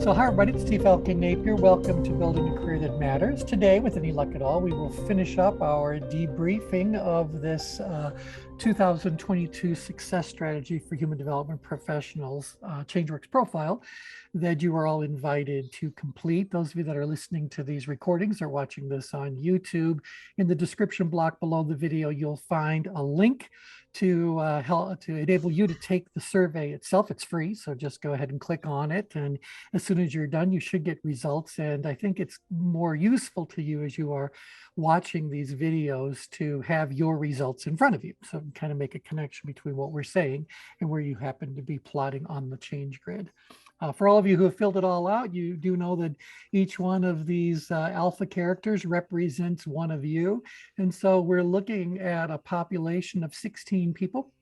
So hi everybody, it's Steve Falcon Napier. Welcome to Building a Career That Matters. Today, with any luck at all, we will finish up our debriefing of this 2022 Success Strategy for Human Development Professionals ChangeWorks profile that you are all invited to complete. Those of you that are listening to these recordings or watching this on YouTube, in the description block below the video, you'll find a link to help to enable you to take the survey itself. It's free, so just go ahead and click on it, and as soon as you're done, you should get results. And I think it's more useful to you as you are watching these videos to have your results in front of you, so kind of make a connection between what we're saying and where you happen to be plotting on the change grid. For all of you who have filled it all out, you do know that each one of these alpha characters represents one of you. And so we're looking at a population of 16 people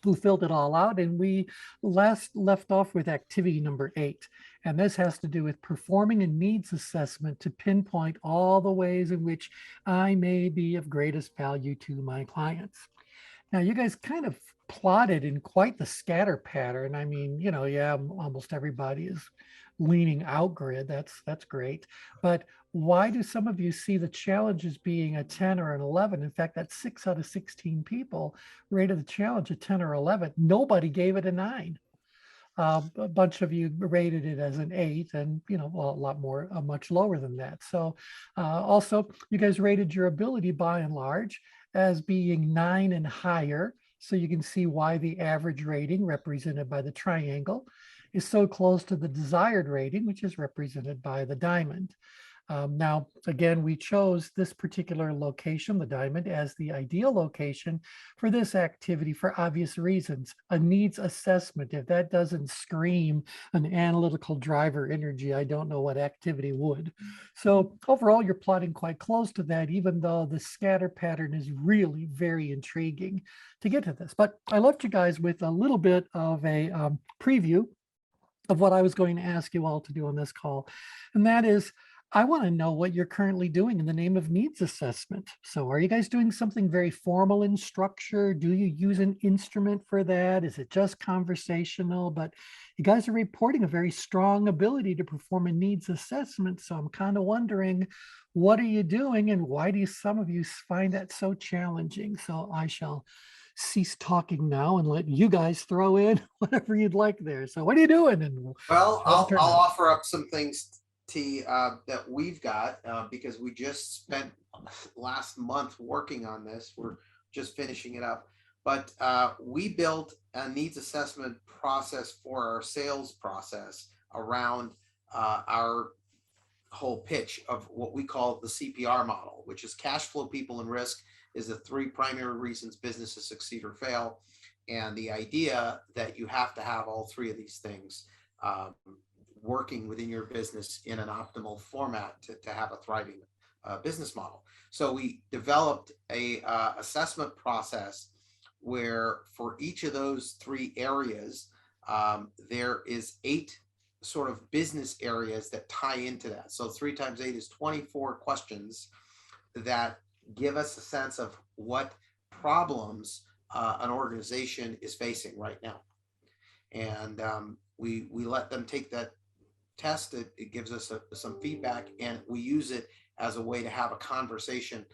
who filled it all out. And we last left off with activity number 8. And this has to do with performing a needs assessment to pinpoint all the ways in which I may be of greatest value to my clients. Now, you guys kind of plotted in quite the scatter pattern. I mean, yeah, almost everybody is leaning out grid. That's great. But why do some of you see the challenges being a 10 or an 11? In fact, that's 6 out of 16 people rated the challenge a 10 or 11. Nobody gave it a 9. A bunch of you rated it as an 8, and well, a lot more, much lower than that. So also, you guys rated your ability by and large as being 9 and higher. So you can see why the average rating, represented by the triangle, is so close to the desired rating, which is represented by the diamond. Now, again, we chose this particular location, the diamond, as the ideal location for this activity for obvious reasons. A needs assessment, if that doesn't scream an analytical driver energy, I don't know what activity would. So overall, you're plotting quite close to that, even though the scatter pattern is really very intriguing to get to this. But I left you guys with a little bit of a preview of what I was going to ask you all to do on this call. And that is, I want to know what you're currently doing in the name of needs assessment. So are you guys doing something very formal in structure? Do you use an instrument for that? Is it just conversational? But you guys are reporting a very strong ability to perform a needs assessment. So I'm kind of wondering, what are you doing and why do some of you find that so challenging? So I shall cease talking now and let you guys throw in whatever you'd like there. So what are you doing? And Well, I'll offer up some things, T, that we've got because we just spent last month working on this. We're just finishing it up. But we built a needs assessment process for our sales process around our whole pitch of what we call the CPR model, which is cash flow, people, and risk is the 3 primary reasons businesses succeed or fail. And the idea that you have to have all 3 of these things working within your business in an optimal format to have a thriving business model. So we developed a assessment process where for each of those 3 areas, there is 8 sort of business areas that tie into that. So 3 times 8 is 24 questions that give us a sense of what problems an organization is facing right now. And we let them take that test. It gives us some feedback, and we use it as a way to have a conversation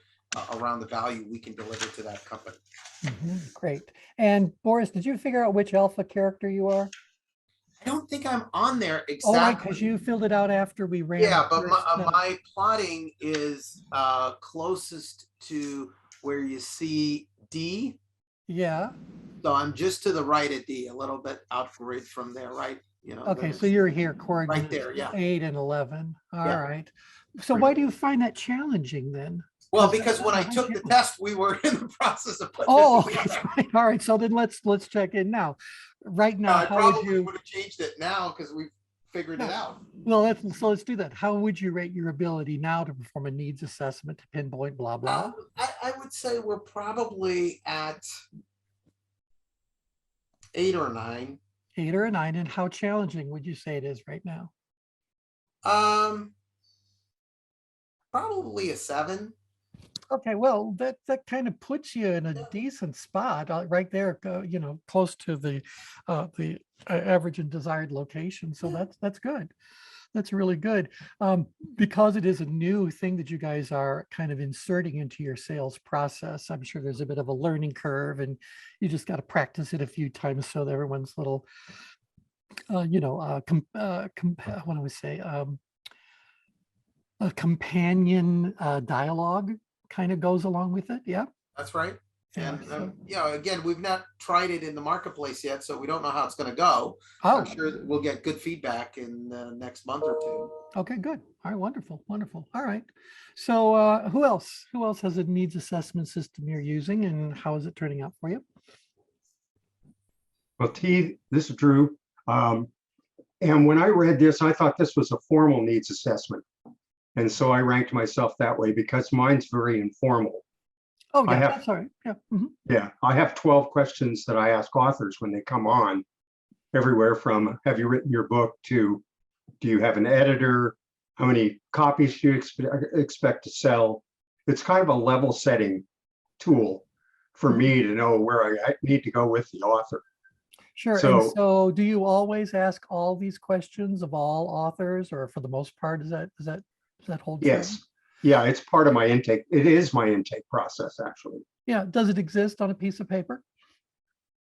around the value we can deliver to that company. Great. And Boris, did you figure out which alpha character you are? I don't think I'm on there exactly. Oh, right, because you filled it out after we ran. Yeah, but my plotting is closest to where you see D. Yeah. So I'm just to the right of D, a little bit out grid from there, right? Okay, so you're here, coordinates right there, yeah. 8 and 11. All yeah. right. So why do you find that challenging then? Well, because when I took the test, we were in the process of putting okay. All right. So then let's check in now. Right now, I probably would have changed it now because we figured it out. Well, let's do that. How would you rate your ability now to perform a needs assessment to pinpoint blah blah? I would say we're probably at 8 or 9. 8 or a 9. And how challenging would you say it is right now? Probably a 7. Okay, well, that kind of puts you in a decent spot right there, close to the average and desired location. So that's good. That's really good. Because it is a new thing that you guys are kind of inserting into your sales process, I'm sure there's a bit of a learning curve, and you just got to practice it a few times so that everyone's little, what do we say, a companion dialogue kind of goes along with it. Yeah. That's right. Yeah. And So, again, we've not tried it in the marketplace yet, so we don't know how it's going to go. I'm oh, sure that we'll get good feedback in the next month or two. okay, good. All right, wonderful, wonderful. All right. So who else? Who else has a needs assessment system you're using, and how is it turning out for you? Well, this is Drew. And when I read this, I thought this was a formal needs assessment. And so I ranked myself that way because mine's very informal. Oh, I yeah, have, that's all right. Yeah. Mhm. yeah, I have 12 questions that I ask authors when they come on, everywhere from have you written your book to do you have an editor? How many copies do you expect to sell? It's kind of a level setting tool for me to know where I need to go with the author. Sure. And So so do you always ask all these questions of all authors, or for the most part, does that hold true? yes, yeah, it's part of my intake. It is my intake process, actually. Yeah. Does it exist on a piece of paper?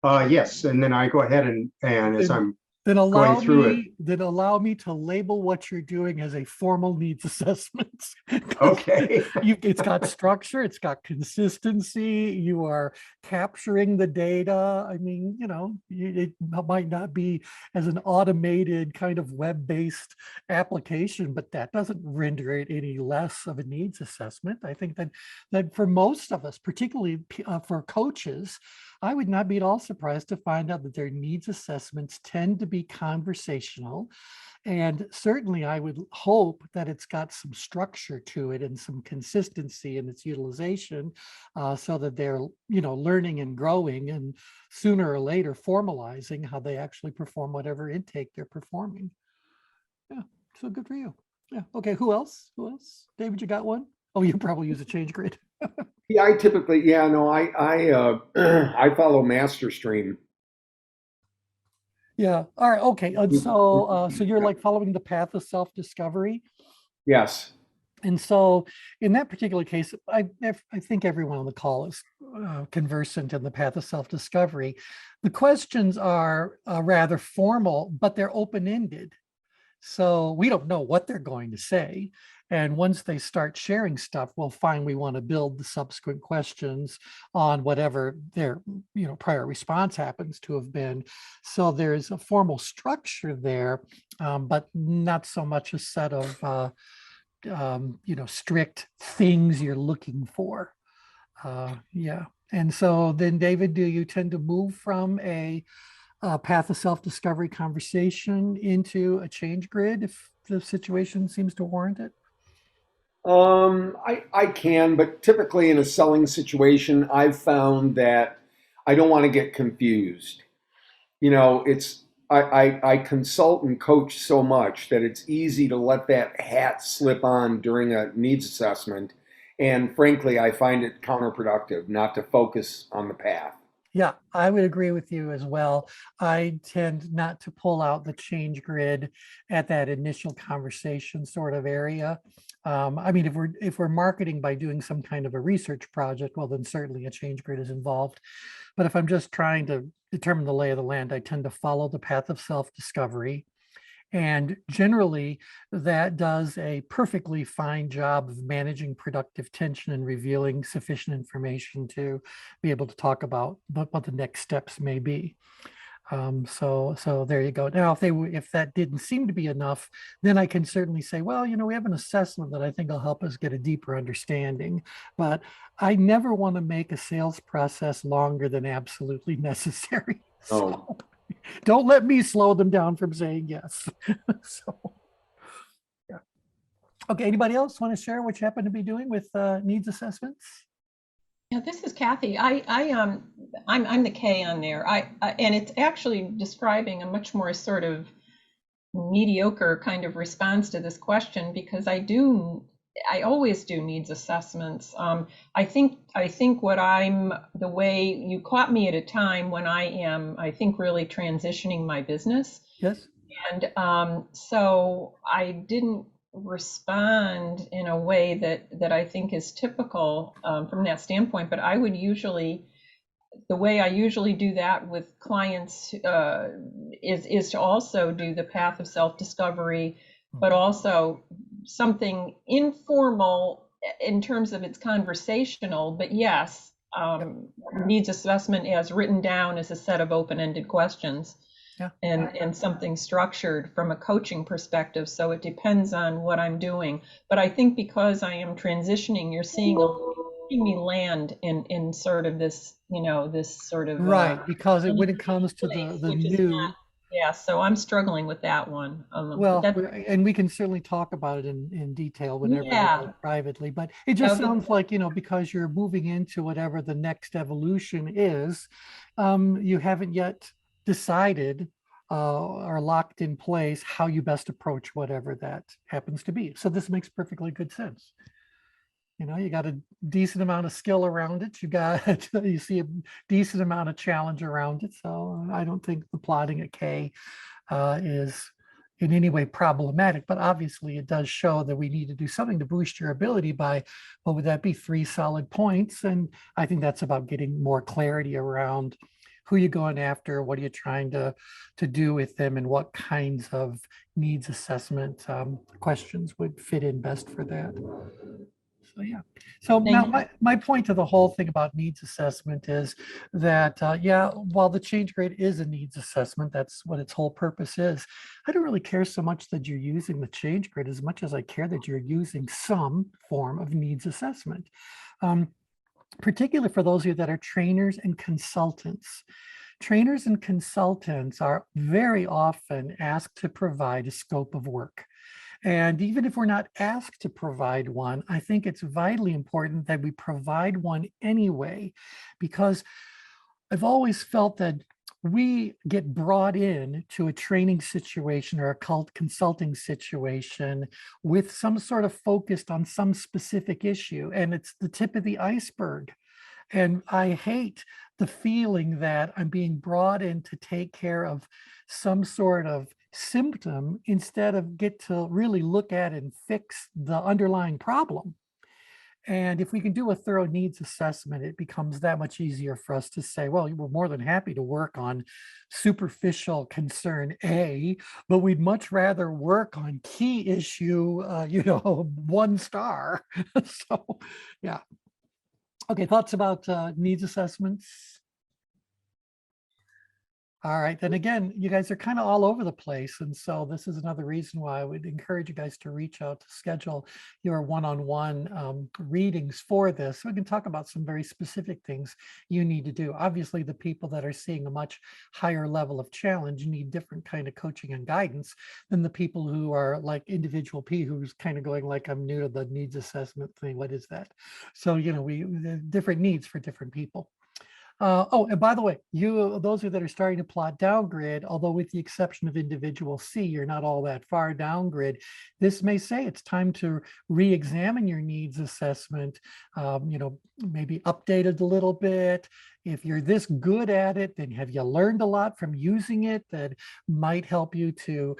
Yes, and then I go ahead and as Then I'm then going through it, allow me to label what you're doing as a formal needs assessment. 'Cause okay, it's got structure, it's got consistency, you are capturing the data. I mean, it might not be as an automated kind of web-based application, but that doesn't render it any less of a needs assessment. I think that for most of us, particularly for coaches, I would not be at all surprised to find out that their needs assessments tend to be conversational. And certainly I would hope that it's got some structure to it and some consistency in its utilization, so that they're, learning and growing, and sooner or later formalizing how they actually perform whatever intake they're performing. Yeah, so good for you. Yeah, okay, who else? Who else? David, you got one? Oh, you probably use a change grid. Yeah, I typically, yeah, no, I I follow MasterStream. Yeah, all right, okay. And so you're like following the path of self-discovery. Yes. And so in that particular case, I think everyone on the call is conversant in the path of self-discovery. The questions are rather formal, but they're open-ended. So we don't know what they're going to say. And once they start sharing stuff, we'll find we want to build the subsequent questions on whatever their prior response happens to have been. So there's a formal structure there, but not so much a set of strict things you're looking for. Yeah. And so then, David, do you tend to move from a path of self-discovery conversation into a change grid if the situation seems to warrant it? I can, but typically in a selling situation, I've found that I don't want to get confused. It's I consult and coach so much that it's easy to let that hat slip on during a needs assessment. And frankly, I find it counterproductive not to focus on the path. Yeah, I would agree with you as well. I tend not to pull out the change grid at that initial conversation sort of area. I mean, if we're marketing by doing some kind of a research project, well, then certainly a change grid is involved. But if I'm just trying to determine the lay of the land, I tend to follow the path of self-discovery. And generally, that does a perfectly fine job of managing productive tension and revealing sufficient information to be able to talk about what the next steps may be. So there you go. Now, if that didn't seem to be enough, then I can certainly say, well, we have an assessment that I think will help us get a deeper understanding. But I never want to make a sales process longer than absolutely necessary. Oh, So don't let me slow them down from saying yes. So, yeah. Okay. Anybody else want to share what you happen to be doing with needs assessments? Yeah, this is Kathy. I'm the K on there. And it's actually describing a much more sort of mediocre kind of response to this question, because I always do needs assessments. I think the way you caught me at a time when I think really transitioning my business. Yes. And so I didn't respond in a way that I think is typical from that standpoint, but I would usually, the way I usually do that with clients is to also do the path of self-discovery, but also something informal in terms of it's conversational, but yes, needs assessment as written down as a set of open-ended questions. Yeah. And something structured from a coaching perspective. So it depends on what I'm doing. But I think because I am transitioning, you're seeing me land in sort of this, this sort of Right, because when it comes to the which is new, not, yeah. So I'm struggling with that one. well, and we can certainly talk about it in detail whenever you Yeah. like privately, but it just Okay. sounds like, because you're moving into whatever the next evolution is, you haven't yet decided or locked in place how you best approach whatever that happens to be. So this makes perfectly good sense. You got a decent amount of skill around it. You see a decent amount of challenge around it. So I don't think the plotting at K is in any way problematic, but obviously it does show that we need to do something to boost your ability by, what would that be, 3 solid points? And I think that's about getting more clarity around who you're going after, what are you trying to do with them, and what kinds of needs assessment questions would fit in best for that. So yeah. So now my point to the whole thing about needs assessment is that, yeah, while the change grade is a needs assessment, that's what its whole purpose is. I don't really care so much that you're using the change grade as much as I care that you're using some form of needs assessment, particularly for those of you that are trainers and consultants. Trainers and consultants are very often asked to provide a scope of work. And even if we're not asked to provide one, I think it's vitally important that we provide one anyway, because I've always felt that we get brought in to a training situation or a consulting situation with some sort of focused on some specific issue, and it's the tip of the iceberg. And I hate the feeling that I'm being brought in to take care of some sort of symptom instead of get to really look at and fix the underlying problem. And if we can do a thorough needs assessment, it becomes that much easier for us to say, well, we're more than happy to work on superficial concern A, but we'd much rather work on key issue, 1 star. So, yeah. Okay, thoughts about needs assessments? All right, then again, you guys are kind of all over the place. And so this is another reason why I would encourage you guys to reach out to schedule your one-on-one readings for this. We can talk about some very specific things you need to do. Obviously, the people that are seeing a much higher level of challenge need different kind of coaching and guidance than the people who are like individual P, who's kind of going like, I'm new to the needs assessment thing. What is that? So, we different needs for different people. Oh, and by the way, those of you that are starting to plot down grid, although with the exception of individual C, you're not all that far down grid. This may say it's time to re-examine your needs assessment, maybe update it a little bit. If you're this good at it, then have you learned a lot from using it that might help you to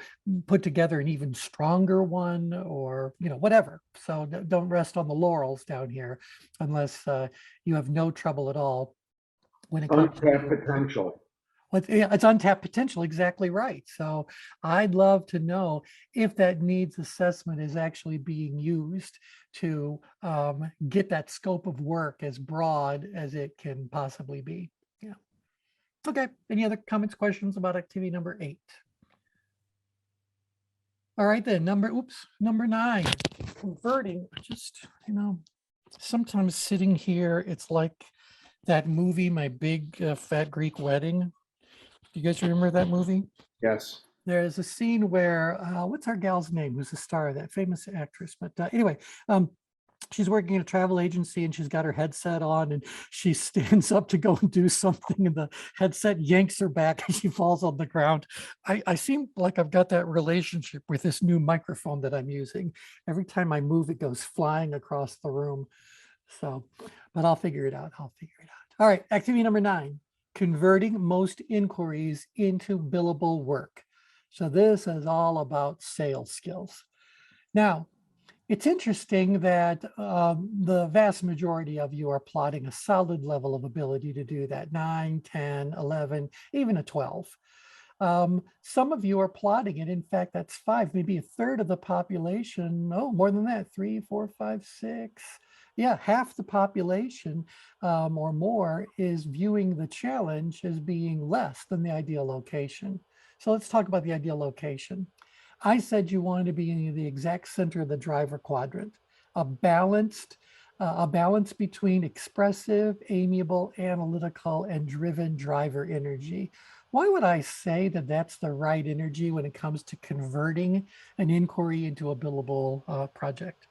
put together an even stronger one, or, whatever. So don't rest on the laurels down here unless you have no trouble at all when it comes to potential. It's untapped potential, exactly right. So I'd love to know if that needs assessment is actually being used to get that scope of work as broad as it can possibly be. Yeah. Okay. Any other comments, questions about activity number 8? All right, then number 9, converting. Just, sometimes sitting here, it's like that movie, My Big Fat Greek Wedding. Do you guys remember that movie? Yes. There's a scene where, what's our gal's name? Who's the star of that famous actress? But anyway, she's working at a travel agency and she's got her headset on and she stands up to go and do something and the headset yanks her back and she falls on the ground. I seem like I've got that relationship with this new microphone that I'm using. Every time I move, it goes flying across the room. So, but I'll figure it out. All right, activity number 9, converting most inquiries into billable work. So this is all about sales skills. Now, it's interesting that the vast majority of you are plotting a solid level of ability to do that, 9, 10, 11, even a 12. Some of you are plotting it. In fact, that's 5, maybe a third of the population. No, more than that, 3, 4, 5, 6. Yeah, half the population or more is viewing the challenge as being less than the ideal location. So let's talk about the ideal location. I said you wanted to be in the exact center of the driver quadrant, a balance between expressive, amiable, analytical, and driven driver energy. Why would I say that that's the right energy when it comes to converting an inquiry into a billable project?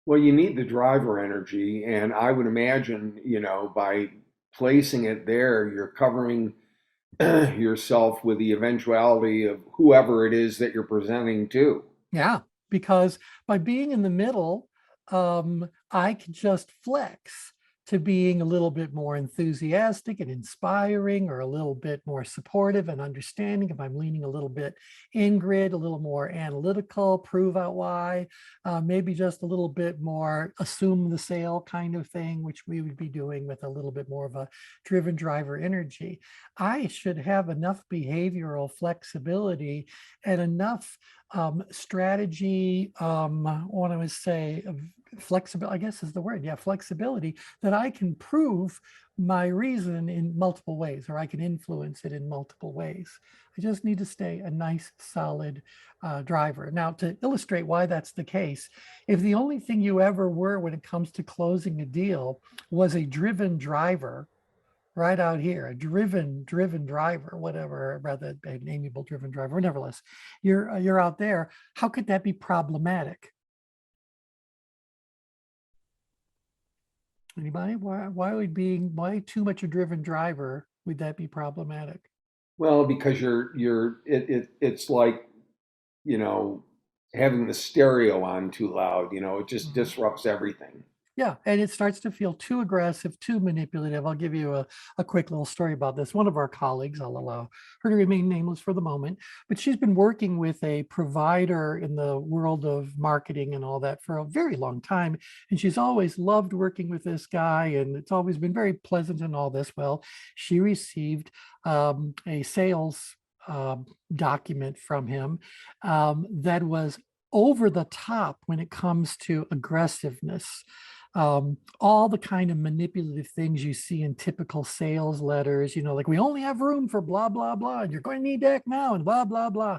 Well, you need the driver energy, and I would imagine, by placing it there, you're covering yourself with the eventuality of whoever it is that you're presenting to. Yeah, because by being in the middle, I can just flex to being a little bit more enthusiastic and inspiring, or a little bit more supportive and understanding. If I'm leaning a little bit in grid, a little more analytical, prove out why, maybe just a little bit more assume the sale kind of thing, which we would be doing with a little bit more of a driven driver energy. I should have enough behavioral flexibility and enough strategy, what I would say, flexible, I guess is the word. Yeah, flexibility, that I can prove my reason in multiple ways, or I can influence it in multiple ways. I just need to stay a nice, solid driver. Now, to illustrate why that's the case, if the only thing you ever were when it comes to closing a deal was a driven driver, right out here, a driven driver, whatever, rather an amiable driven driver, nevertheless, you're out there. How could that be problematic? Anybody? Why too much a driven driver would that be problematic? Well, because it's like, you know, having the stereo on too loud, it just Mhm. disrupts everything. Yeah, and it starts to feel too aggressive, too manipulative. I'll give you a quick little story about this. One of our colleagues, I'll allow her to remain nameless for the moment, but she's been working with a provider in the world of marketing and all that for a very long time. And she's always loved working with this guy, and it's always been very pleasant and all this. Well, she received a sales document from him that was over the top when it comes to aggressiveness, all the kind of manipulative things you see in typical sales letters, like we only have room for blah, blah, blah, and you're going to need to act now and blah, blah, blah.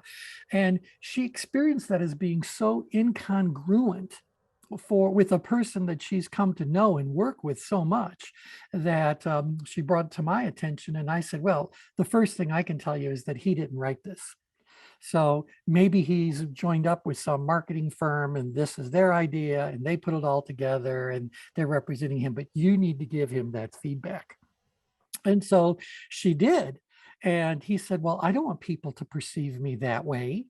And she experienced that as being so incongruent with a person that she's come to know and work with so much, that she brought it to my attention. And I said, well, the first thing I can tell you is that he didn't write this. So maybe he's joined up with some marketing firm and this is their idea and they put it all together and they're representing him, but you need to give him that feedback. And so she did. And he said, well, I don't want people to perceive me that way.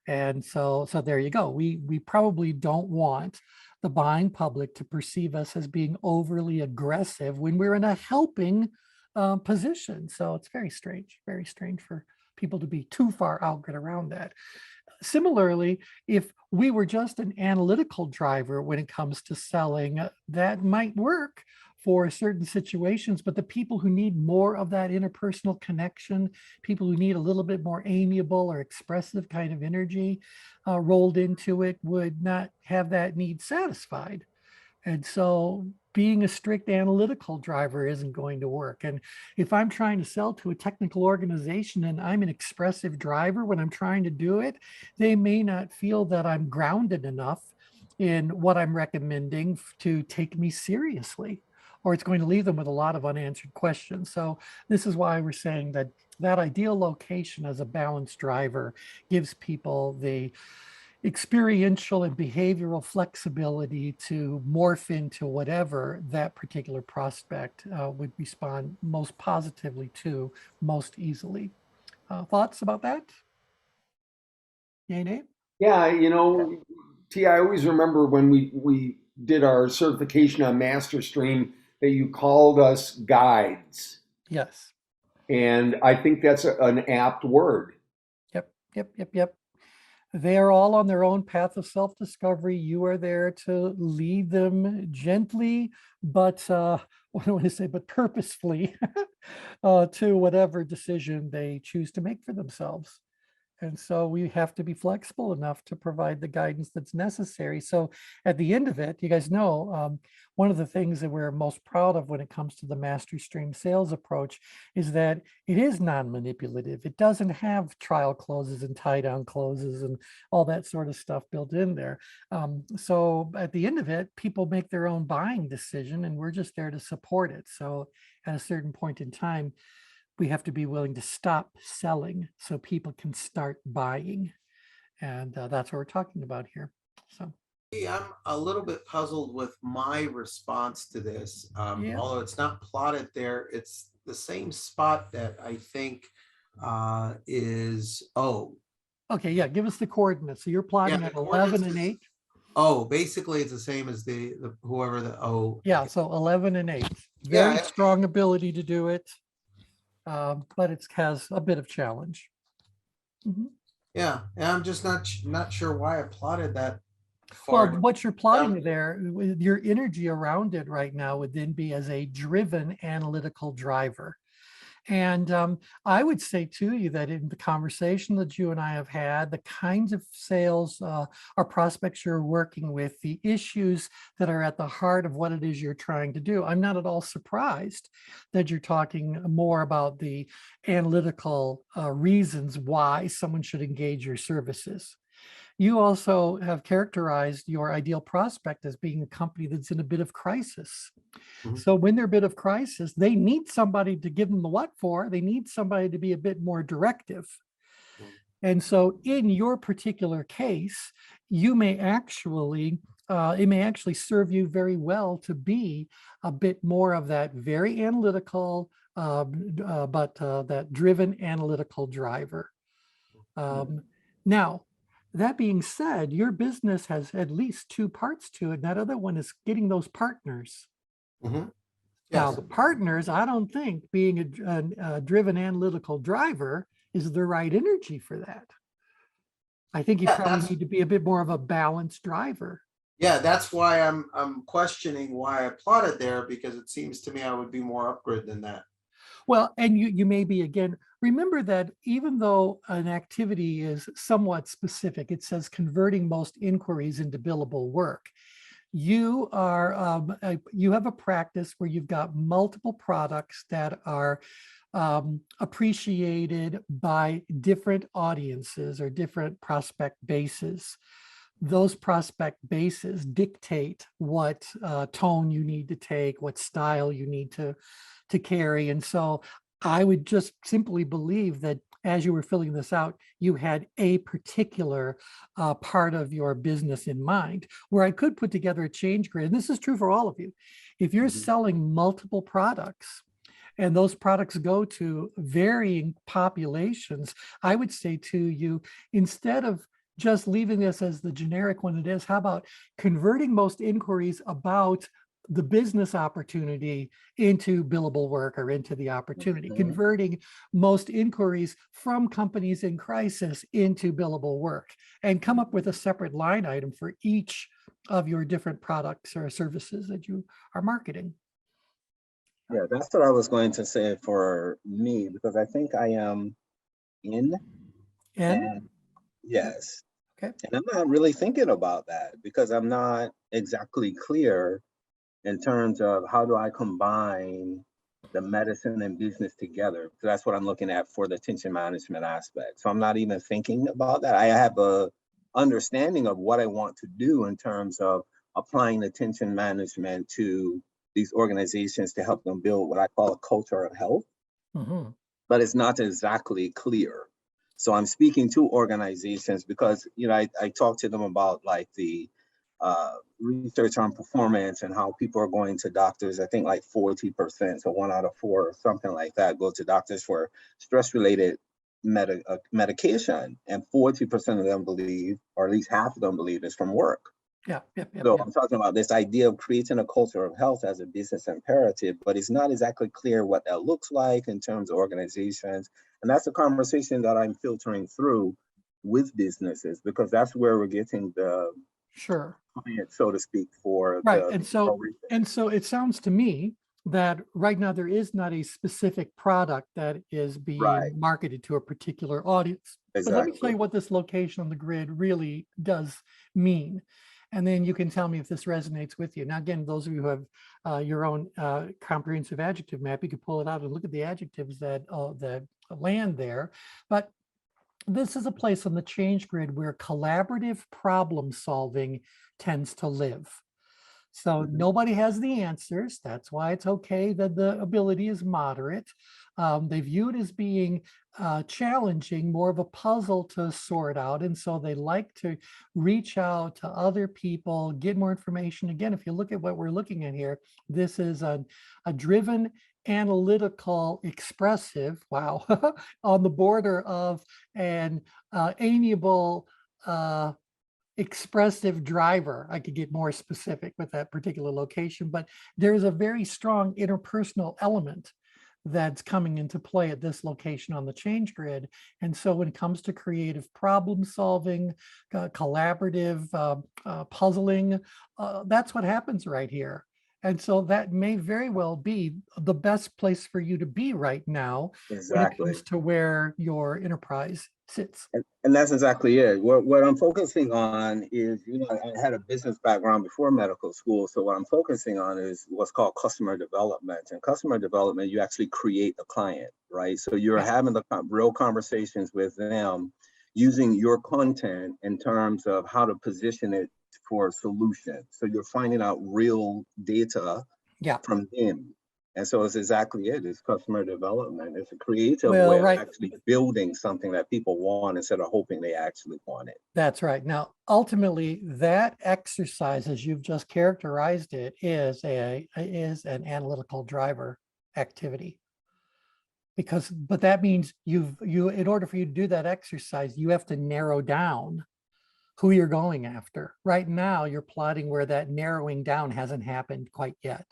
And so there you go. We probably don't want the buying public to perceive us as being overly aggressive when we're in a helping position. So it's very strange for people to be too far out, get around that. Similarly, if we were just an analytical driver when it comes to selling, that might work for certain situations, but the people who need more of that interpersonal connection, people who need a little bit more amiable or expressive kind of energy rolled into it, would not have that need satisfied. And so being a strict analytical driver isn't going to work. And if I'm trying to sell to a technical organization and I'm an expressive driver when I'm trying to do it, they may not feel that I'm grounded enough in what I'm recommending to take me seriously, or it's going to leave them with a lot of unanswered questions. So this is why we're saying that ideal location as a balanced driver gives people the experiential and behavioral flexibility to morph into whatever that particular prospect would respond most positively to most easily. Thoughts about that? Yay, nay? Yeah, T, I always remember when we did our certification on MasterStream that you called us guides. Yes. And I think that's an apt word. Yep. Yep. They are all on their own path of self-discovery. You are there to lead them gently, but what do I want to say, but purposefully to whatever decision they choose to make for themselves. And so we have to be flexible enough to provide the guidance that's necessary. So at the end of it, you guys know, one of the things that we're most proud of when it comes to the Mastery Stream sales approach is that it is non-manipulative. It doesn't have trial closes and tie down closes and all that sort of stuff built in there. So at the end of it, people make their own buying decision and we're just there to support it. So at a certain point in time, we have to be willing to stop selling so people can start buying. And that's what we're talking about here. So, Yeah, I'm a little bit puzzled with my response to this. Yeah. Although it's not plotted there, it's the same spot that I think is O. okay, yeah, give us the coordinates. So you're plotting the at 11 coordinates and is- 8. Oh, basically it's the same as the whoever the O. Yeah, so 11 and 8. Very Yeah. strong ability to do it, but it has a bit of challenge. Mhm. Yeah, and I'm just not sure why I plotted that Well, far. what you're plotting there, with your energy around it right now would then be as a driven analytical driver. And I would say to you that in the conversation that you and I have had, the kinds of sales or prospects you're working with, the issues that are at the heart of what it is you're trying to do, I'm not at all surprised that you're talking more about the analytical reasons why someone should engage your services. You also have characterized your ideal prospect as being a company that's in a bit of crisis. Mhm. So when they're a bit of crisis, they need somebody to give them the what for. They need somebody to be a bit more directive. Mhm. And so in your particular case, you may actually, it may actually serve you very well to be a bit more of that very analytical, but that driven analytical driver. Now, that being said, your business has at least two parts to it. And that other one is getting those partners. Mhm. Now, Yes. the partners, I don't think being a driven analytical driver is the right energy for that. I think you Yeah, probably that's need to be a bit more of a balanced driver. yeah, that's why I'm questioning why I plotted there, because it seems to me I would be more upgrade than that. Well, and you may be, again, remember that even though an activity is somewhat specific, it says converting most inquiries into billable work. You you have a practice where you've got multiple products that are appreciated by different audiences or different prospect bases. Those prospect bases dictate what tone you need to take, what style you need to carry. And so I would just simply believe that as you were filling this out, you had a particular part of your business in mind, where I could put together a change grid. And this is true for all of you. If you're Mhm. selling multiple products and those products go to varying populations, I would say to you, instead of just leaving this as the generic one it is, how about converting most inquiries about the business opportunity into billable work or into the opportunity, Mhm. converting most inquiries from companies in crisis into billable work, and come up with a separate line item for each of your different products or services that you are marketing. Yeah, that's what I was going to say for me, because I think I am in, And and yes. okay, And I'm not really thinking about that because I'm not exactly clear in terms of how do I combine the medicine and business together. So that's what I'm looking at for the tension management aspect. So I'm not even thinking about that. I have a understanding of what I want to do in terms of applying the tension management to these organizations to help them build what I call a culture of health, mhm. but it's not exactly clear. So I'm speaking to organizations because, you know, I talk to them about like the research on performance and how people are going to doctors. I think like 40%, so 1 out of 4 or something like that, go to doctors for stress-related medication. And 40% of them believe, or at least half of them believe, it's from work. Yeah. So I'm talking about this idea of creating a culture of health as a business imperative, but it's not exactly clear what that looks like in terms of organizations. And that's a conversation that I'm filtering through with businesses, because that's where we're getting the Sure. client, so to speak, for Right. the. And so it sounds to me that right now there is not a specific product that is being Right. marketed to a particular audience. But let me tell Exactly. you what this location on the grid really does mean. And then you can tell me if this resonates with you. Now, again, those of you who have your own comprehensive adjective map, you can pull it out and look at the adjectives that land there. But this is a place on the change grid where collaborative problem solving tends to live. So Mhm. nobody has the answers. That's why it's okay that the ability is moderate. They view it as being challenging, more of a puzzle to sort out. And so they like to reach out to other people, get more information. Again, if you look at what we're looking at here, this is a driven, analytical, expressive, wow, on the border of an amiable, expressive driver. I could get more specific with that particular location, but there's a very strong interpersonal element that's coming into play at this location on the change grid. And so when it comes to creative problem solving, collaborative puzzling, that's what happens right here. And so that may very well be the best place for you to be right now when it Exactly. comes to where your enterprise sits. And that's exactly it. What I'm focusing on is, I had a business background before medical school. So what I'm focusing on is what's called customer development. And customer development, you actually create the client, right? So you're Yeah. having the real conversations with them using your content in terms of how to position it for a solution. So you're finding out real data Yeah. from them. And so it's exactly it. It's customer development. It's a creative Well, way right. of actually building something that people want instead of hoping they actually want it. That's right. Now, ultimately, that exercise, as you've just characterized it, is an analytical driver activity. But that means in order for you to do that exercise, you have to narrow down who you're going after. Right now, you're plotting where that narrowing down hasn't happened quite yet.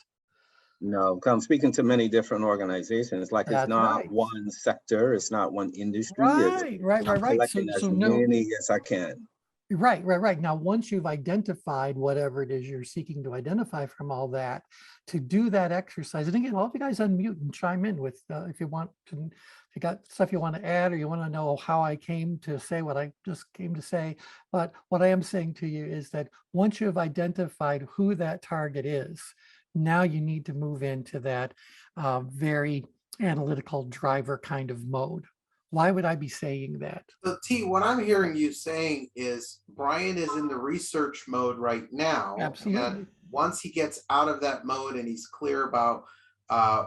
No, I'm speaking to many different organizations. Like it's That's not right. one sector, it's not one industry. It's Right. I'm collecting as many as I can. Right. Now, once you've identified whatever it is you're seeking to identify from all that, to do that exercise, and again, all of you guys unmute and chime in with if you want to, if you got stuff you want to add or you want to know how I came to say what I just came to say. But what I am saying to you is that once you have identified who that target is, now you need to move into that very analytical driver kind of mode. Why would I be saying that? So T, what I'm hearing you saying is Brian is in the research mode right now. Absolutely. And once he gets out of that mode and he's clear about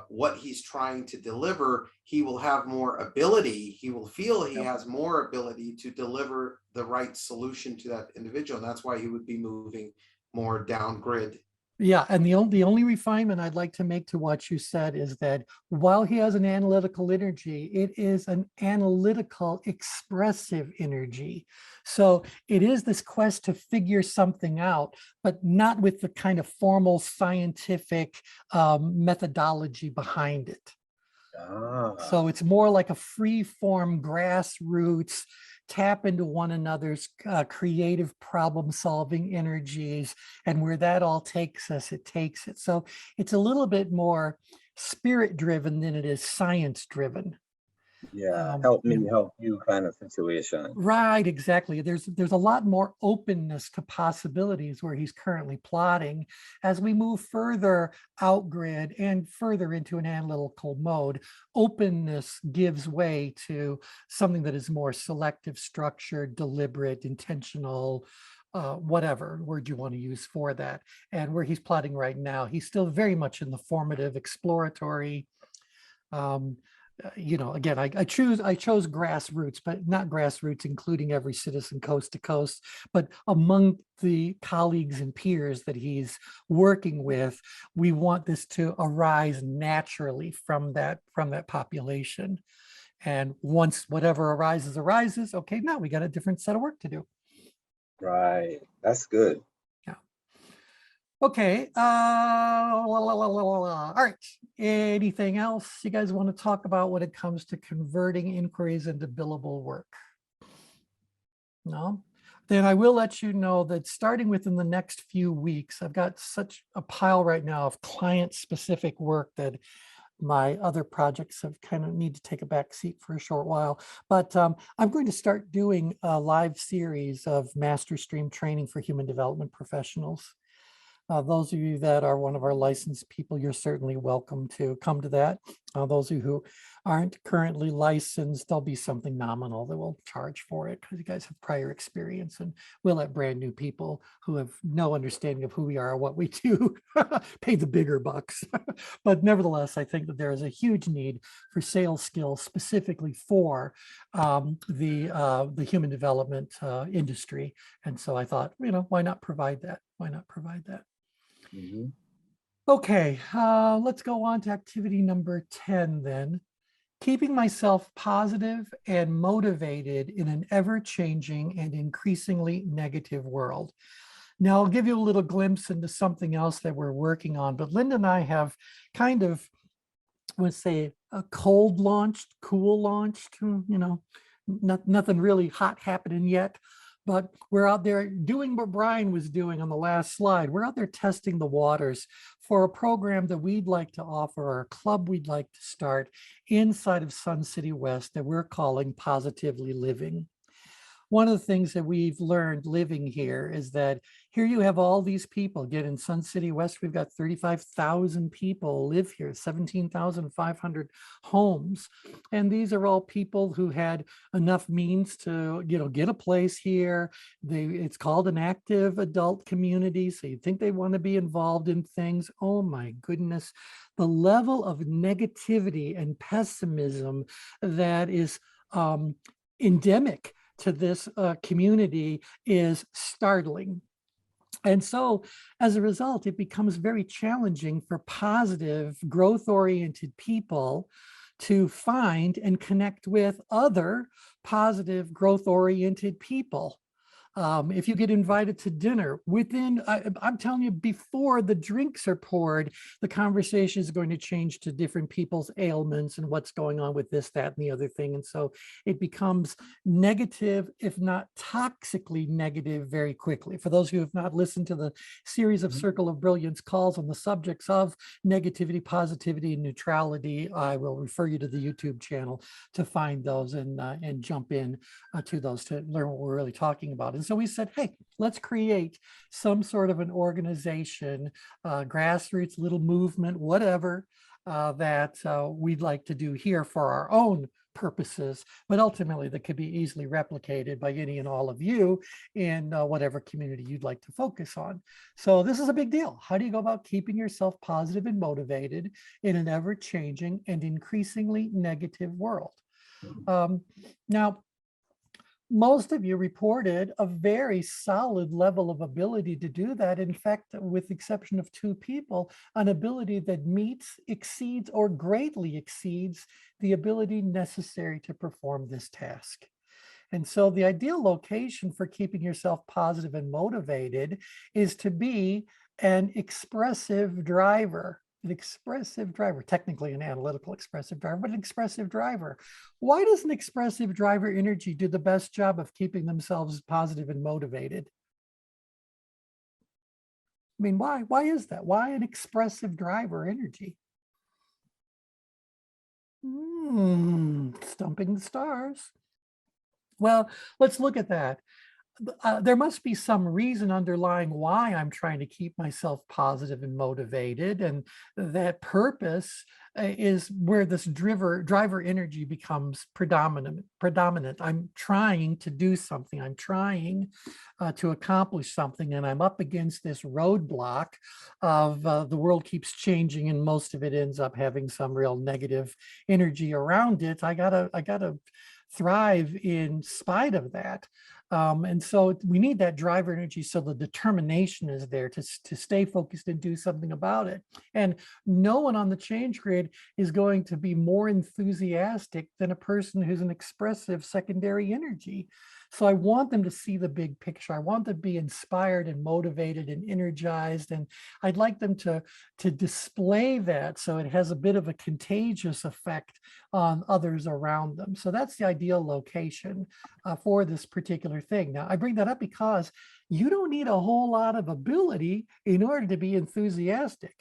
what he's trying to deliver, he will have more ability. He will feel he has more ability to deliver the right solution to that individual. And that's why he would be moving more down grid. Yeah, and the only refinement I'd like to make to what you said is that while he has an analytical energy, it is an analytical expressive energy. So it is this quest to figure something out, but not with the kind of formal scientific methodology behind it. So it's more like a free form grassroots tap into one another's creative problem solving energies, and where that all takes us, it takes it. So it's a little bit more spirit driven than it is science driven. Yeah, help me help you kind of situation. Right, exactly. There's a lot more openness to possibilities where he's currently plotting. As we move further out grid and further into an analytical mode, openness gives way to something that is more selective, structured, deliberate, intentional, whatever word you want to use for that. And where he's plotting right now, he's still very much in the formative, exploratory, again, I chose grassroots, but not grassroots, including every citizen coast to coast, but among the colleagues and peers that he's working with, we want this to arise naturally from that population. And once whatever arises, okay, now we got a different set of work to do. Right, that's good. Okay. All right. Anything else you guys want to talk about when it comes to converting inquiries into billable work? No? Then I will let you know that starting within the next few weeks, I've got such a pile right now of client-specific work that my other projects have kind of need to take a back seat for a short while. But I'm going to start doing a live series of master stream training for human development professionals. Those of you that are one of our licensed people, you're certainly welcome to come to that. Those of you who aren't currently licensed, there'll be something nominal that we'll charge for it because you guys have prior experience, and we'll let brand new people who have no understanding of who we are or what we do pay the bigger bucks. But nevertheless, I think that there is a huge need for sales skills specifically for the human development industry. And so I thought, why not provide that? Why not provide that? Mhm. Okay, let's go on to activity number 10 then. Keeping myself positive and motivated in an ever-changing and increasingly negative world. Now, I'll give you a little glimpse into something else that we're working on, but Linda and I have kind of, let's say, a cold launched, cool launched, nothing really hot happening yet. But we're out there doing what Brian was doing on the last slide. We're out there testing the waters for a program that we'd like to offer, or a club we'd like to start inside of Sun City West that we're calling Positively Living. One of the things that we've learned living here is that here you have all these people. Again, in Sun City West, we've got 35,000 people live here, 17,500 homes. And these are all people who had enough means to, get a place here. It's called an active adult community. So you'd think they want to be involved in things. Oh my goodness. The level of negativity and pessimism that is endemic to this community is startling. And so as a result, it becomes very challenging for positive, growth-oriented people to find and connect with other positive, growth-oriented people. If you get invited to dinner, I'm telling you, before the drinks are poured, the conversation is going to change to different people's ailments and what's going on with this, that, and the other thing. And so it becomes negative, if not toxically negative, very quickly. For those who have not listened to the series of Circle of Brilliance calls on the subjects of negativity, positivity, and neutrality, I will refer you to the YouTube channel to find those and jump in to those to learn what we're really talking about. And so we said, hey, let's create some sort of an organization, grassroots, little movement, whatever, that we'd like to do here for our own purposes, but ultimately that could be easily replicated by any and all of you in whatever community you'd like to focus on. So this is a big deal. How do you go about keeping yourself positive and motivated in an ever-changing and increasingly negative world? Now, most of you reported a very solid level of ability to do that. In fact, with the exception of 2 people, an ability that meets, exceeds, or greatly exceeds the ability necessary to perform this task. And so the ideal location for keeping yourself positive and motivated is to be an expressive driver. An expressive driver, technically an analytical expressive driver, but an expressive driver. Why does an expressive driver energy do the best job of keeping themselves positive and motivated? I mean, why? Why is that? Why an expressive driver energy? Stumping the stars. Well, let's look at that. There must be some reason underlying why I'm trying to keep myself positive and motivated. And that purpose is where this driver energy becomes predominant. I'm trying to do something. I'm trying to accomplish something. And I'm up against this roadblock of the world keeps changing and most of it ends up having some real negative energy around it. I gotta thrive in spite of that. And so we need that driver energy so the determination is there to stay focused and do something about it. And no one on the change grid is going to be more enthusiastic than a person who's an expressive secondary energy. So I want them to see the big picture. I want them to be inspired and motivated and energized. And I'd like them to display that so it has a bit of a contagious effect on others around them. So that's the ideal location for this particular thing. Now, I bring that up because you don't need a whole lot of ability in order to be enthusiastic.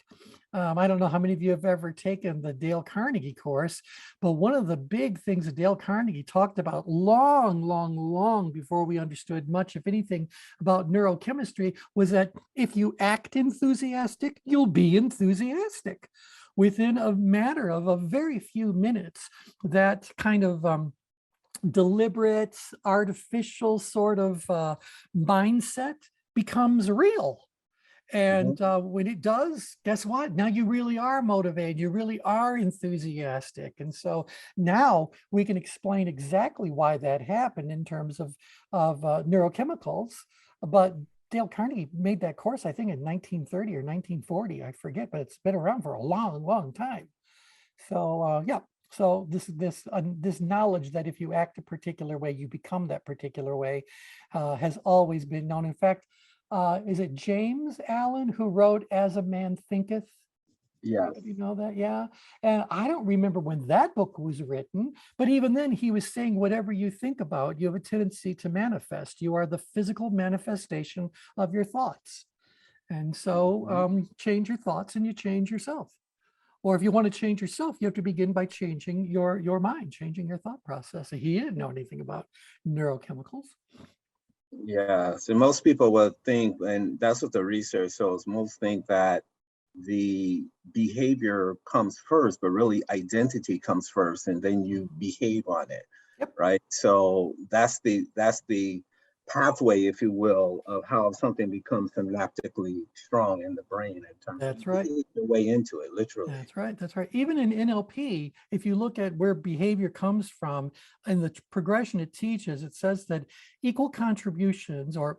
I don't know how many of you have ever taken the Dale Carnegie course, but one of the big things that Dale Carnegie talked about long before we understood much, if anything, about neurochemistry was that if you act enthusiastic, you'll be enthusiastic. Within a matter of a very few minutes, that kind of deliberate, artificial sort of mindset becomes real. And when it does, guess what? Now you really are motivated. You really are enthusiastic. And so now we can explain exactly why that happened in terms of neurochemicals. But Dale Carnegie made that course, I think, in 1930 or 1940. I forget, but it's been around for a long time. So yeah. So this knowledge that if you act a particular way, you become that particular way has always been known. In fact, is it James Allen who wrote As a Man Thinketh? Yeah. You know that? Yeah. And I don't remember when that book was written, but even then he was saying whatever you think about, you have a tendency to manifest. You are the physical manifestation of your thoughts. And so change your thoughts and you change yourself. Or if you want to change yourself, you have to begin by changing your mind, changing your thought process. He didn't know anything about neurochemicals. Yeah, so most people will think, and that's what the research shows, most think that the behavior comes first, but really identity comes first, and then you behave on it. Yep. Right? So that's the pathway, if you will, of how something becomes synaptically strong in the brain in terms That's of right. your way into it, literally. That's right. That's right. Even in NLP, if you look at where behavior comes from and the progression it teaches, it says that equal contributions or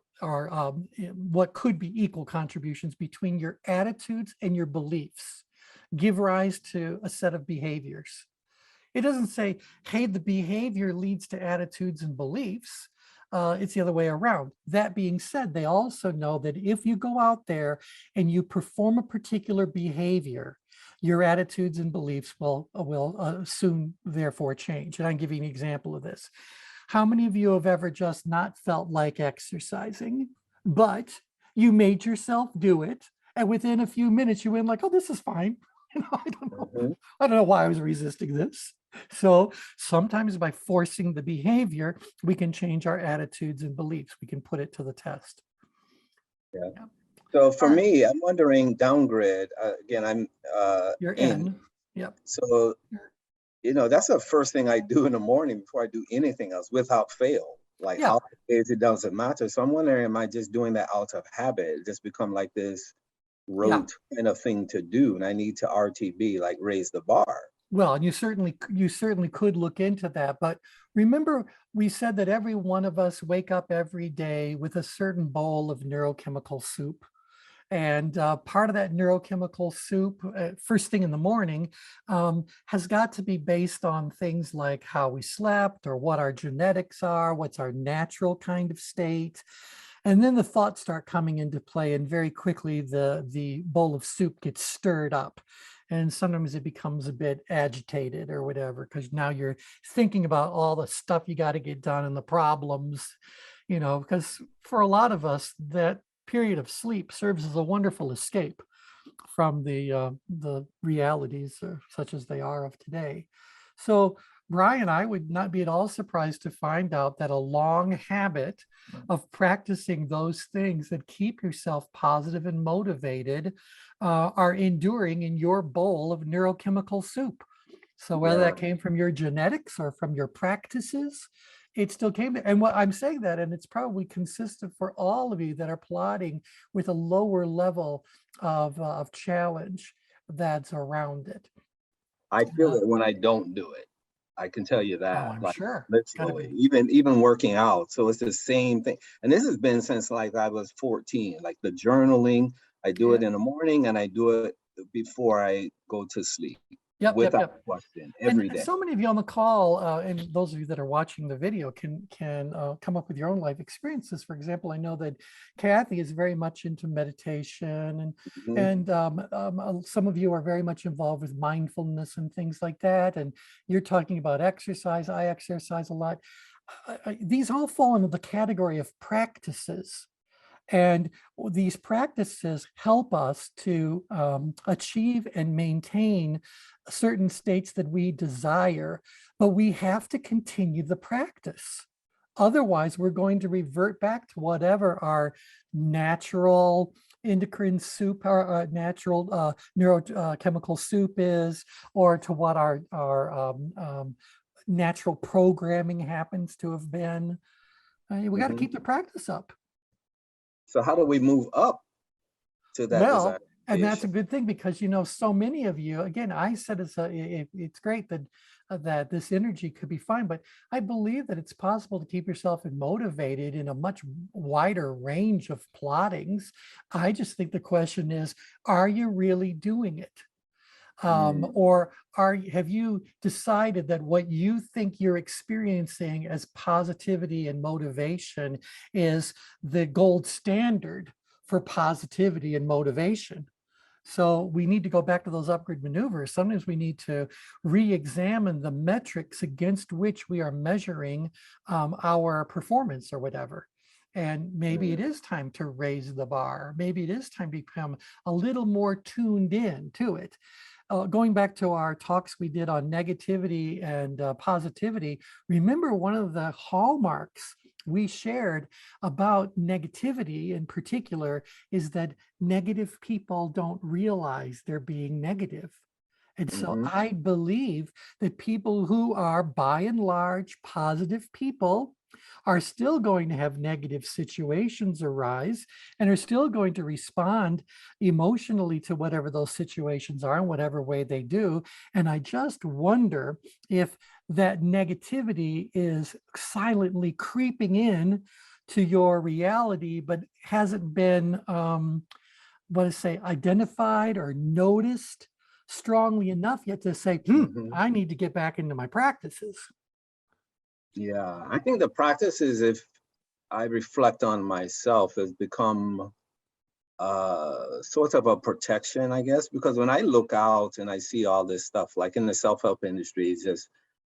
what could be equal contributions between your attitudes and your beliefs give rise to a set of behaviors. It doesn't say, hey, the behavior leads to attitudes and beliefs. It's the other way around. That being said, they also know that if you go out there and you perform a particular behavior, your attitudes and beliefs will soon therefore change. And I'll give you an example of this. How many of you have ever just not felt like exercising, but you made yourself do it, and within a few minutes you went like, oh, this is fine. I don't know why I was resisting this. So sometimes by forcing the behavior, we can change our attitudes and beliefs. We can put it to the test. Yeah. So for me, I'm wondering downgrid. Again, I'm You're in. Yep. So, that's the first thing I do in the morning before I do anything else without fail. Like how it doesn't matter. So I'm wondering, am I just doing that out of habit? It just become like this rote kind of thing to do. And I need to RTB, like raise the bar. Well, and you certainly could look into that. But remember, we said that every one of us wake up every day with a certain bowl of neurochemical soup. And part of that neurochemical soup, first thing in the morning, has got to be based on things like how we slept or what our genetics are, what's our natural kind of state. And then the thoughts start coming into play, and very quickly the bowl of soup gets stirred up. And sometimes it becomes a bit agitated or whatever, because now you're thinking about all the stuff you got to get done and the problems, because for a lot of us, that period of sleep serves as a wonderful escape from the realities such as they are of today. So Brian, I would not be at all surprised to find out that a long habit of practicing those things that keep yourself positive and motivated are enduring in your bowl of neurochemical soup. So whether that came from your genetics or from your practices, it still came there. And what I'm saying that, and it's probably consistent for all of you that are plotting with a lower level of challenge that's around it. I feel it when I don't do it. I can tell you that. Oh, I'm sure. Literally, even working out. So it's the same thing. And this has been since like I was 14, like the journaling. I do it in the morning and I do it before I go to sleep. Yep, yep, without yep. question And every day. so many of you on the call, and those of you that are watching the video can come up with your own life experiences. For example, I know that Kathy is very much into meditation, Mhm. and some of you are very much involved with mindfulness and things like that. And you're talking about exercise. I exercise a lot. These all fall into the category of practices. And these practices help us to achieve and maintain certain states that we desire, but we have to continue the practice. Otherwise, we're going to revert back to whatever our natural endocrine soup, our natural neurochemical soup is, or to what our natural programming happens to have been. We got to Mhm. keep the practice up. So how do we move up to that Well, desired and that's a station? good thing because, so many of you, again, I said it's great that that this energy could be fine, but I believe that it's possible to keep yourself motivated in a much wider range of plottings. I just think the question is, are you really doing it? Mm. Or have you decided that what you think you're experiencing as positivity and motivation is the gold standard for positivity and motivation? So we need to go back to those upgrade maneuvers. Sometimes we need to re-examine the metrics against which we are measuring our performance or whatever. And maybe it is time to raise the bar. Maybe it is time to become a little more tuned in to it. Going back to our talks we did on negativity and positivity, remember one of the hallmarks we shared about negativity in particular is that negative people don't realize they're being negative. And so Mhm. I believe that people who are by and large positive people are still going to have negative situations arise and are still going to respond emotionally to whatever those situations are in whatever way they do. And I just wonder if that negativity is silently creeping in to your reality, but hasn't been, what to say, identified or noticed strongly enough yet to say, Mhm. I need to get back into my practices. Yeah, I think the practice is, if I reflect on myself, has become sort of a protection, I guess, because when I look out and I see all this stuff, like in the self-help industry, it's just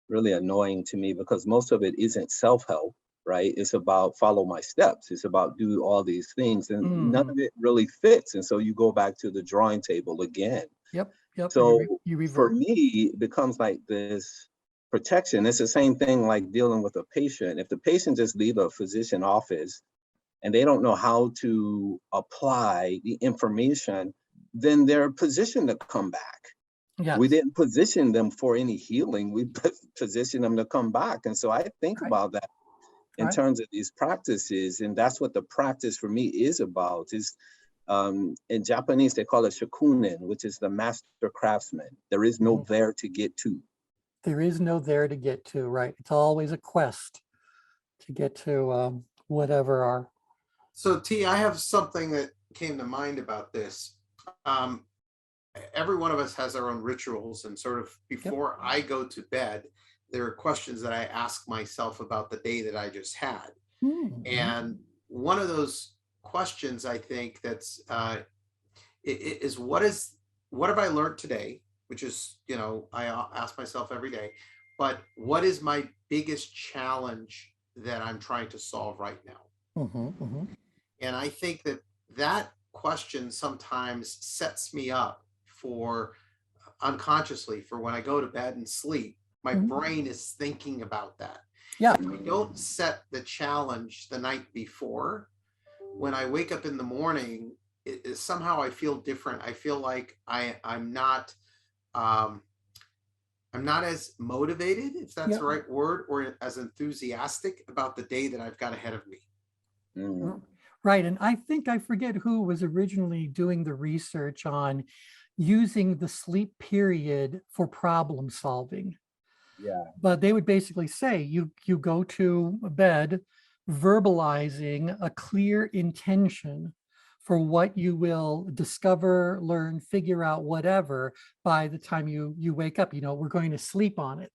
really annoying to me because most of it isn't self-help, right? It's about follow my steps. It's about do all these things, and none Mhm. of it really fits. And so you go back to the drawing table again. Yep, yep. So You for revert. me, it becomes like this protection. It's the same thing like dealing with a patient. If the patient just leave a physician office and they don't know how to apply the information, then they're positioned to come back. We Yes. didn't position them for any healing. We positioned them to come back. And so I think Right. about that in Right. terms of these practices. And that's what the practice for me is about. Is in Japanese, they call it shokunin, which is the master craftsman. There is no Mhm. there to get to. There is no there to get to, right? It's always a quest to get to whatever our. So T, I have something that came to mind about this. Um, every one of us has our own rituals, and sort of before I go to bed, there are questions that I ask myself about the day that I just had. Mhm. And one of those questions, I think, that's is what have I learned today? Which is, I ask myself every day. But what is my biggest challenge that I'm trying to solve right now? Mhm. Mhm. And I think that that question sometimes sets me up for unconsciously for when I go to bed and sleep. My Mhm. brain is thinking about that. Yeah. If I don't set the challenge the night before, when I wake up in the morning, somehow I feel different. I feel like um, I'm not as motivated, if that's Yeah. the right word, or as enthusiastic about the day that I've got ahead of me. Mm. Right. And I think I forget who was originally doing the research on using the sleep period for problem solving. Yeah. But they would basically say you go to bed verbalizing a clear intention for what you will discover, learn, figure out, whatever, by the time you wake up. We're going to sleep on it.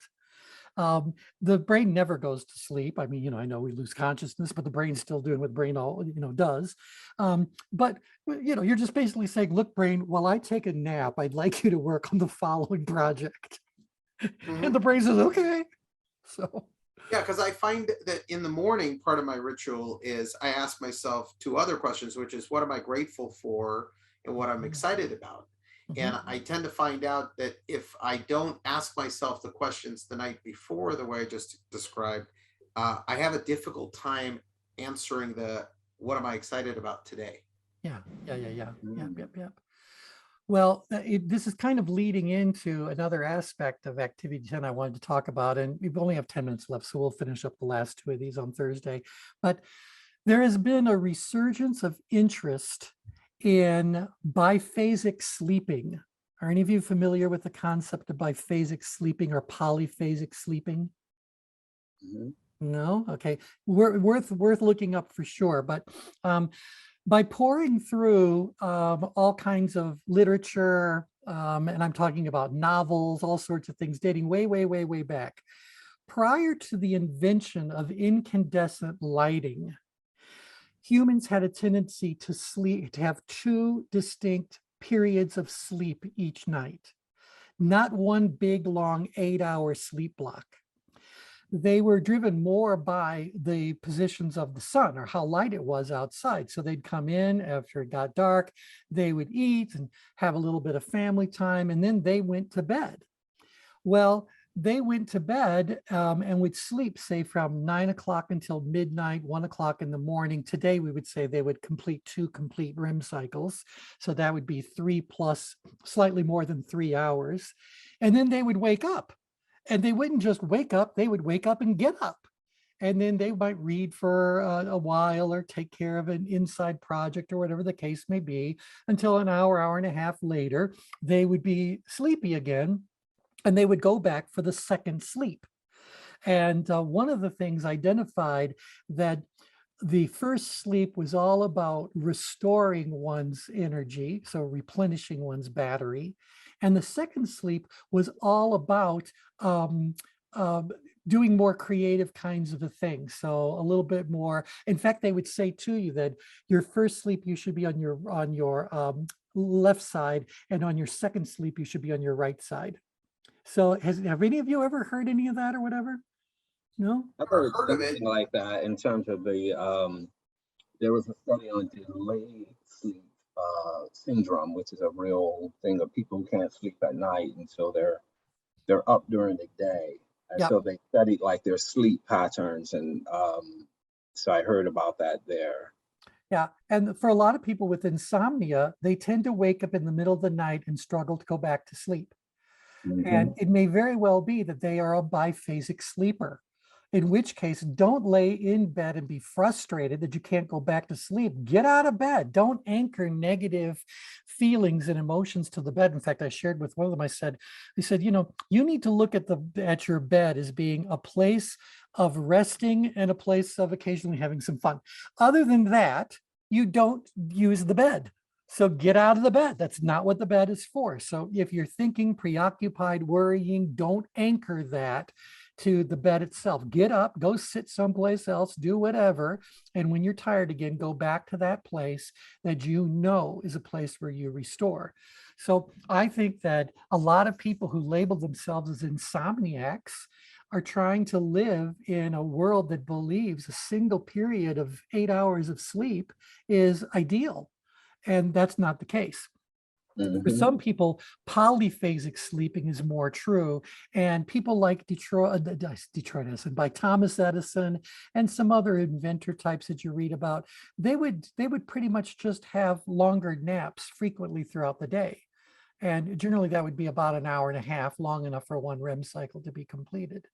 The brain never goes to sleep. I mean, I know we lose consciousness, but the brain's still doing what brain all, does. But, you're just basically saying, look, brain, while I take a nap, I'd like you to work on the following project. And the brain says, okay. So, Yeah, because I find that in the morning, part of my ritual is I ask myself two other questions, which is what am I grateful for and what I'm excited about. And I tend to find out that if I don't ask myself the questions the night before, the way I just described, I have a difficult time answering the what am I excited about today. yeah. Yep. Mm. Well, this is kind of leading into another aspect of Activity 10 I wanted to talk about, and we only have 10 minutes left, so we'll finish up the last two of these on Thursday. But there has been a resurgence of interest in biphasic sleeping. Are any of you familiar with the concept of biphasic sleeping or polyphasic sleeping? Mhm. No? Okay. Worth looking up for sure. But by pouring through all kinds of literature, and I'm talking about novels, all sorts of things dating way, way, way, way back, prior to the invention of incandescent lighting, humans had a tendency to sleep, to have two distinct periods of sleep each night, not one big, long 8-hour sleep block. They were driven more by the positions of the sun or how light it was outside. So they'd come in after it got dark, they would eat and have a little bit of family time, and then they went to bed. Well, they went to bed and would sleep, say, from 9 o'clock until midnight, 1 o'clock in the morning. Today, we would say they would complete 2 complete REM cycles. So that would be 3 plus slightly more than 3 hours. And then they would wake up. And they wouldn't just wake up, they would wake up and get up. And then they might read for a while or take care of an inside project or whatever the case may be, until an hour, hour and a half later, they would be sleepy again and they would go back for the second sleep. And one of the things identified that the first sleep was all about restoring one's energy, so replenishing one's battery. And the second sleep was all about doing more creative kinds of a thing. So a little bit more. In fact, they would say to you that your first sleep, you should be on your left side, and on your second sleep, you should be on your right side. So have any of you ever heard any of that or whatever? No? I've heard Heard of it. something like that in terms of there was a study on delayed sleep syndrome, which is a real thing of people who can't sleep at night, and so they're up during the day, and Yeah. so they studied like their sleep patterns, and so I heard about that there. Yeah. And for a lot of people with insomnia, they tend to wake up in the middle of the night and struggle to go back to sleep. And it may very well be that they are a biphasic sleeper, in which case, don't lay in bed and be frustrated that you can't go back to sleep. Get out of bed. Don't anchor negative feelings and emotions to the bed. In fact, I shared with one of them, I said, you need to look at your bed as being a place of resting and a place of occasionally having some fun. Other than that, you don't use the bed. So get out of the bed. That's not what the bed is for. So if you're thinking, preoccupied, worrying, don't anchor that to the bed itself. Get up, go sit someplace else, do whatever. And when you're tired again, go back to that place that you know is a place where you restore. So I think that a lot of people who label themselves as insomniacs are trying to live in a world that believes a single period of 8 hours of sleep is ideal. And that's not the case. For some people, polyphasic sleeping is more true. And people like Detroit Edison by Thomas Edison and some other inventor types that you read about, they would pretty much just have longer naps frequently throughout the day. And generally that would be about an hour and a half, long enough for one REM cycle to be completed.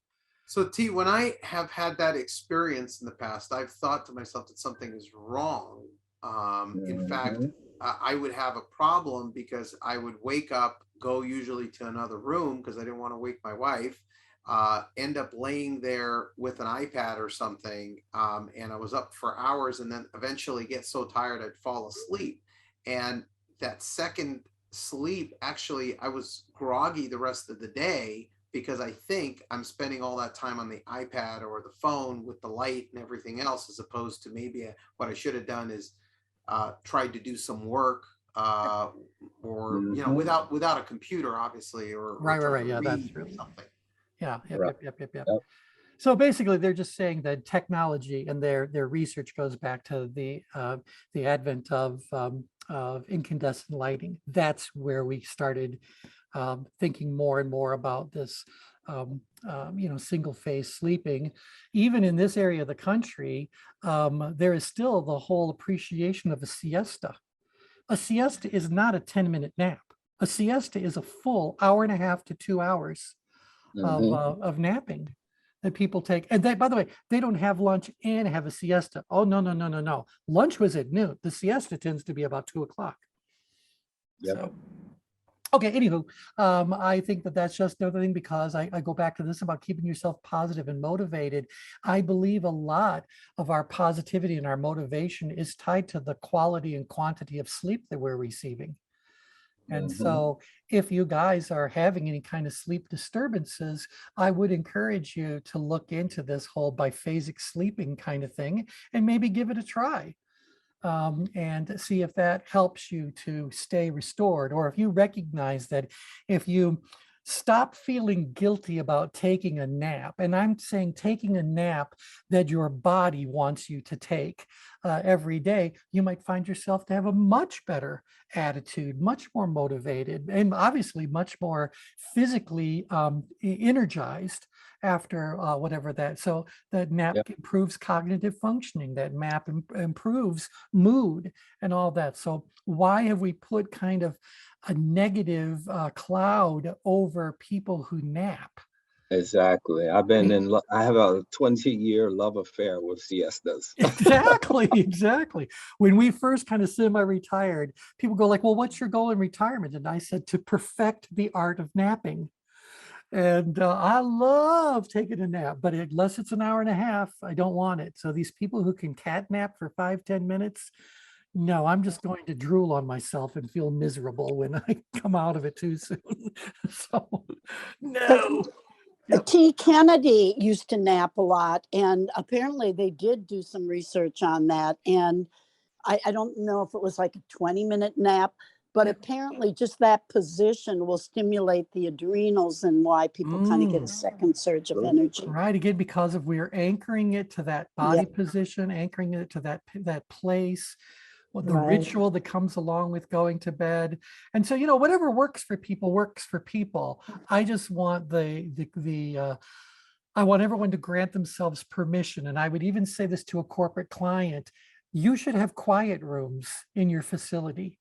So T, when I have had that experience in the past, I've thought to myself that something is wrong. In fact, I would have a problem because I would wake up, go usually to another room because I didn't want to wake my wife, end up laying there with an iPad or something. And I was up for hours and then eventually get so tired I'd fall asleep. And that second sleep, actually, I was groggy the rest of the day because I think I'm spending all that time on the iPad or the phone with the light and everything else, as opposed to maybe what I should have done is tried to do some work, or Mhm. without a computer, obviously, or Right, trying right. to Yeah, that's read true. something. Yeah, yep, Right. yep. Yep. So basically, they're just saying that technology and their research goes back to the advent of incandescent lighting. That's where we started thinking more and more about this, single phase sleeping. Even in this area of the country, there is still the whole appreciation of a siesta. A siesta is not a 10-minute nap. A siesta is a full hour and a half to 2 hours Mhm. of napping that people take. And they, by the way, they don't have lunch and have a siesta. Oh, no, no, no, no, no. Lunch was at noon. The siesta tends to be about 2 o'clock. Yep. So, okay, anywho, I think that that's just another thing, because I go back to this about keeping yourself positive and motivated. I believe a lot of our positivity and our motivation is tied to the quality and quantity of sleep that we're receiving. And Mhm. so if you guys are having any kind of sleep disturbances, I would encourage you to look into this whole biphasic sleeping kind of thing and maybe give it a try, and see if that helps you to stay restored. Or if you recognize that if you stop feeling guilty about taking a nap, and I'm saying taking a nap that your body wants you to take every day, you might find yourself to have a much better attitude, much more motivated, and obviously much more physically energized after whatever that. So that nap Yep. improves cognitive functioning, that nap improves mood and all that. So why have we put kind of a negative cloud over people who nap? Exactly. I have a 20-year love affair with siestas. Exactly, exactly. When we first kind of semi-retired, people go like, well, what's your goal in retirement? And I said, to perfect the art of napping. And I love taking a nap, but unless it's an hour and a half, I don't want it. So these people who can cat nap for 5-10 minutes, no, I'm just going to drool on myself and feel miserable when I come out of it too soon. So, no. Yep. T. Kennedy used to nap a lot, and apparently they did do some research on that. And I don't know if it was like a 20-minute nap, but Yep. apparently just that position will stimulate the adrenals and why people kind of get a second surge of energy. Right. Again, because of we're anchoring it to that body position, anchoring it to that place, the Right. ritual that comes along with going to bed. And so, whatever works for people works for people. I just want I want everyone to grant themselves permission. And I would even say this to a corporate client: you should have quiet rooms in your facility,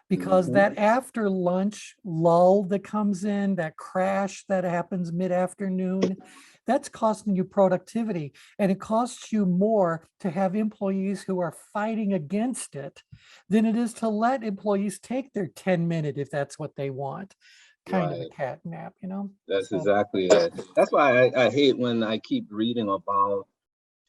because Mhm. that after lunch lull that comes in, that crash that happens mid-afternoon, that's costing you productivity. And it costs you more to have employees who are fighting against it than it is to let employees take their 10-minute, if that's what they want, kind of a Right. cat nap, That's So, exactly it. That's why I hate when I keep reading about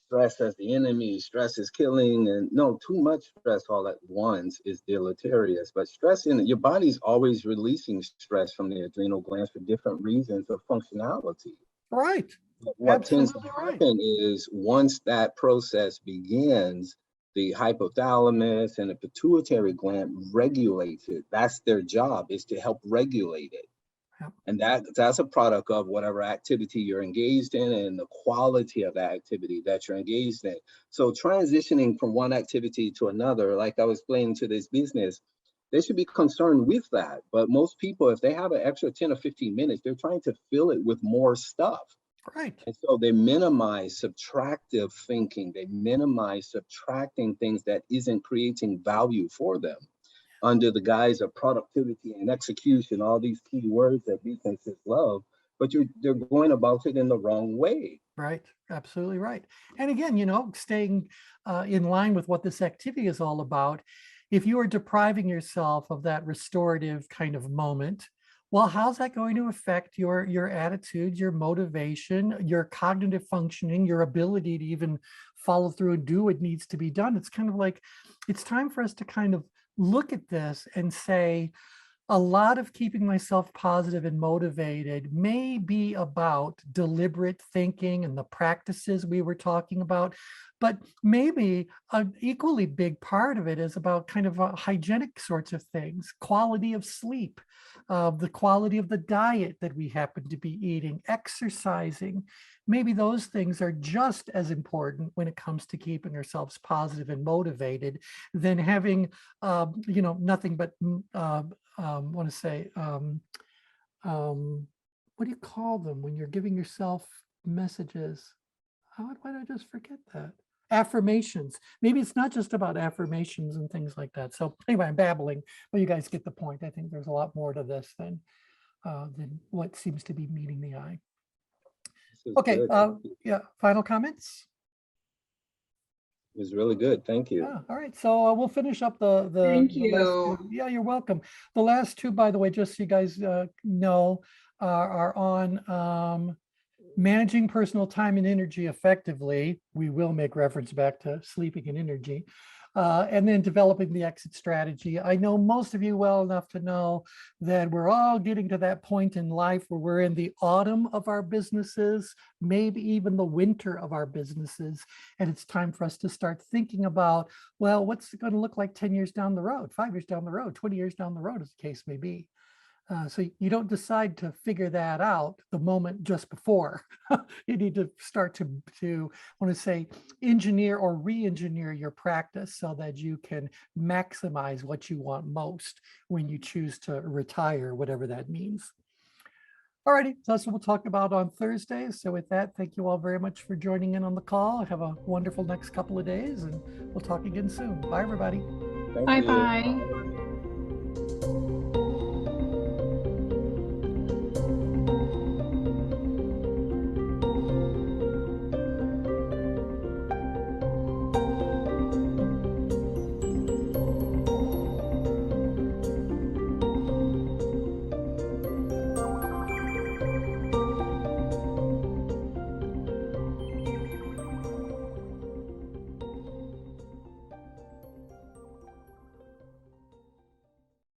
stress as the enemy, stress is killing, and no, too much stress all at once is deleterious. But stress in your body's always releasing stress from the adrenal glands for different reasons of functionality. right. But what tends to Absolutely right. happen is once that process begins, the hypothalamus and the pituitary gland regulates it. That's their job, is to help regulate it. Yep. And that's a product of whatever activity you're engaged in and the quality of that activity that you're engaged in. So transitioning from one activity to another, like I was explaining to this business, they should be concerned with that. But most people, if they have an extra 10 or 15 minutes, they're trying to fill it with more stuff. Right. And so they minimize subtractive thinking. They minimize subtracting things that isn't creating value for them under the guise of productivity and execution, all these key words that businesses love, but they're going about it in the wrong way. Right. Absolutely right. And again, staying in line with what this activity is all about, if you are depriving yourself of that restorative kind of moment, well, how's that going to affect your attitude, your motivation, your cognitive functioning, your ability to even follow through and do what needs to be done? It's kind of like, it's time for us to kind of look at this and say, a lot of keeping myself positive and motivated may be about deliberate thinking and the practices we were talking about, but maybe an equally big part of it is about kind of hygienic sorts of things, quality of sleep, the quality of the diet that we happen to be eating, exercising. Maybe those things are just as important when it comes to keeping ourselves positive and motivated than having, nothing but want to say, what do you call them when you're giving yourself messages? Why did I just forget that? Affirmations. Maybe it's not just about affirmations and things like that. So anyway, I'm babbling, but you guys get the point. I think there's a lot more to this than what seems to be meeting the eye. This is Okay, good. yeah, final comments? It was really good. Thank you. Yeah, all right, so we'll finish up the Thank the last you. two. Yeah, you're welcome. The last two, by the way, just so you guys know, are on managing personal time and energy effectively. We will make reference back to sleeping and energy. And then developing the exit strategy. I know most of you well enough to know that we're all getting to that point in life where we're in the autumn of our businesses, maybe even the winter of our businesses. And it's time for us to start thinking about, well, what's it going to look like 10 years down the road, 5 years down the road, 20 years down the road, as the case may be. So you don't decide to figure that out the moment just before. You need to start to I want to say, engineer or re-engineer your practice so that you can maximize what you want most when you choose to retire, whatever that means. All righty, so that's what we'll talk about on Thursday. So with that, thank you all very much for joining in on the call. Have a wonderful next couple of days, and we'll talk again soon. Bye, everybody. Thank Bye you. bye.